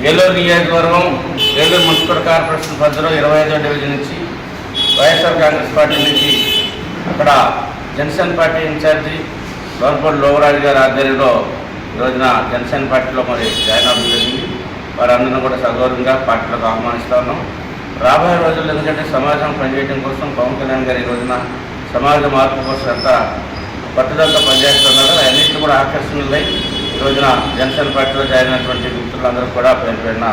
O: ఏలూరు నియోజకవర్గం ఏలూరు మున్సిపల్ కార్పొరేషన్ పరిధిలో 25వ డివిజన్ నుంచి వైఎస్ఆర్ కాంగ్రెస్ పార్టీ నుంచి అక్కడ జనసేన పార్టీ ఇన్ఛార్జి దోనేపూడి లావురాజు గారి ఆధ్వర్యంలో ఈ రోజున జనసేన పార్టీలో మరి జాయిన్ అవ్వడం జరిగింది. వారందరినీ కూడా సగౌరవంగా పార్టీలోకి ఆహ్వానిస్తా ఉన్నాం. రాబోయే రోజుల్లో ఎందుకంటే సమాజం పనిచేయడం కోసం పవన్ కళ్యాణ్ గారు ఈ రోజున సమాజ మార్పు కోసం ఎంత పట్టుదలతో పనిచేస్తున్నారు. అన్నింటినీ కూడా ఆకర్షణలై ఈ రోజున జనసేన పార్టీలో జాయిన్ అయినటువంటి మిత్రులందరూ కూడా పేరు పేరున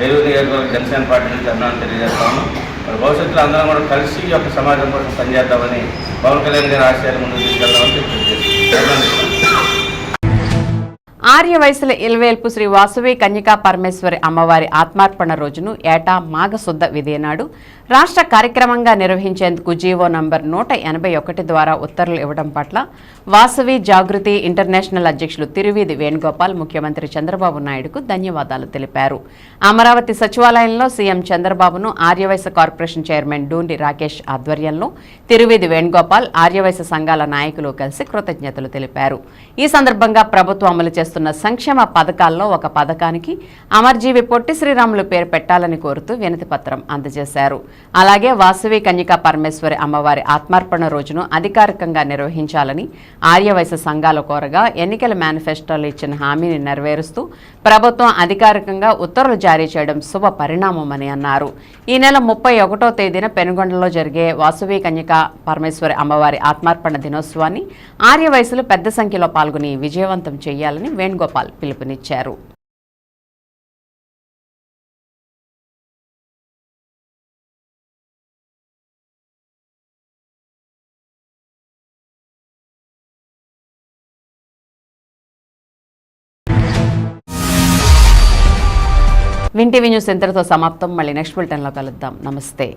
O: ఏలూరు నియోజకవర్గ జనసేన పార్టీ నుంచి అన్నాను తెలియజేస్తాము. మరి భవిష్యత్తులో అందరం కూడా కలిసి ఈ యొక్క సమాజం కోసం పనిచేద్దామని, పవన్ కళ్యాణ్ గారి ఆశయాలు ముందుకు తీసుకెళ్దామని తెలియజేస్తాం.
C: ఆర్య వయసుల ఇల్వేల్పు శ్రీ వాసవి కన్యకా పరమేశ్వరి అమ్మవారి ఆత్మార్పణ రోజును ఏటా మాఘశుద్ధ విధియ నాడు రాష్ట్ర కార్యక్రమంగా నిర్వహించేందుకు జీవో నంబర్ 181 ద్వారా ఉత్తర్వులు ఇవ్వడం పట్ల వాసవి జాగృతి ఇంటర్నేషనల్ అధ్యక్షులు తిరువీధి వేణుగోపాల్ ముఖ్యమంత్రి చంద్రబాబు నాయుడుకు ధన్యవాదాలు తెలిపారు. అమరావతి సచివాలయంలో సీఎం చంద్రబాబును ఆర్యవైశ్య కార్పొరేషన్ చైర్మన్ డూండి రాకేష్ ఆధ్వర్యంలో తిరువీధి వేణుగోపాల్ ఆర్యవైశ్య సంఘాల నాయకులు కలిసి కృతజ్ఞతలు తెలిపారు. ఈ సందర్భంగా ప్రభుత్వం అమలు చేస్తున్న సంక్షేమ పథకాల్లో ఒక పథకానికి అమర్జీవి పొట్టి శ్రీరాములు పేరు పెట్టాలని కోరుతూ వినతి పత్రం అందజేశారు. అలాగే వాసవి కన్యకా పరమేశ్వరి అమ్మవారి ఆత్మార్పణ రోజును అధికారికంగా నిర్వహించాలని ఆర్యవైశ్య సంఘాల కోరగా ఎన్నికల మేనిఫెస్టోలో ఇచ్చిన హామీని నెరవేరుస్తూ ప్రభుత్వం అధికారికంగా ఉత్తర్వులు జారీ చేయడం శుభ పరిణామమని అన్నారు. ఈ నెల 31వ తేదీన పెనుగొండలో జరిగే వాసవి కన్యకా పరమేశ్వరి అమ్మవారి ఆత్మార్పణ దినోత్సవాన్ని ఆర్యవైశ్యులు పెద్ద సంఖ్యలో పాల్గొని విజయవంతం చేయాలని వేణుగోపాల్ పిలుపునిచ్చారు. విన్ టీవీ న్యూస్ ఇంతటితో సమాప్తం. మళ్ళీ నెక్స్ట్ బులెటిన్లో కలుద్దాం. నమస్తే.